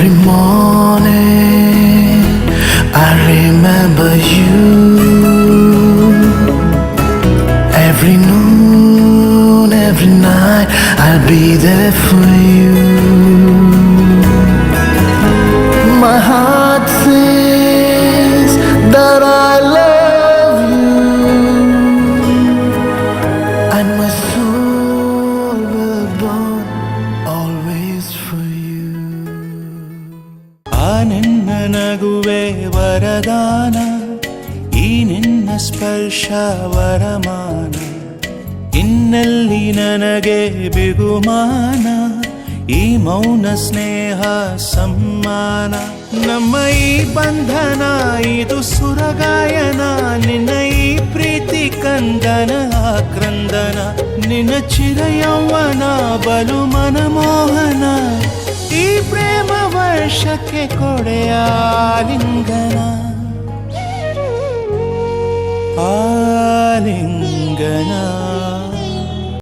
Every morning I remember you. Every noon, every night I'll be there for you. My heart says that I love you, and my soul will burn always for you. ಆ ನಿನ್ನ ನಗುವೆ ವರದಾನ, ಈ ನಿನ್ನ ಸ್ಪರ್ಶ ವರಮಾನ, ಇನ್ನೆಲ್ಲಿ ನನಗೆ ಬಿಗುಮಾನ, ಈ ಮೌನ ಸ್ನೇಹ ಸಮ್ಮಾನ. ನಮ್ಮ ಈ ಬಂಧನ ಇದು ಸುರಗಾಯನ, ನಿನ್ನ ಈ ಪ್ರೀತಿ ಕಂದನ ಆಕ್ರಂದನ, ನಿನ್ನ ಚಿರಯೌವನ ಬಲು ಮನಮೋಹನ, ಈ ಪ್ರೇಮ ವರ್ಷಕ್ಕೆ ಕೊಡೆಯ ಲಿಂಗನ.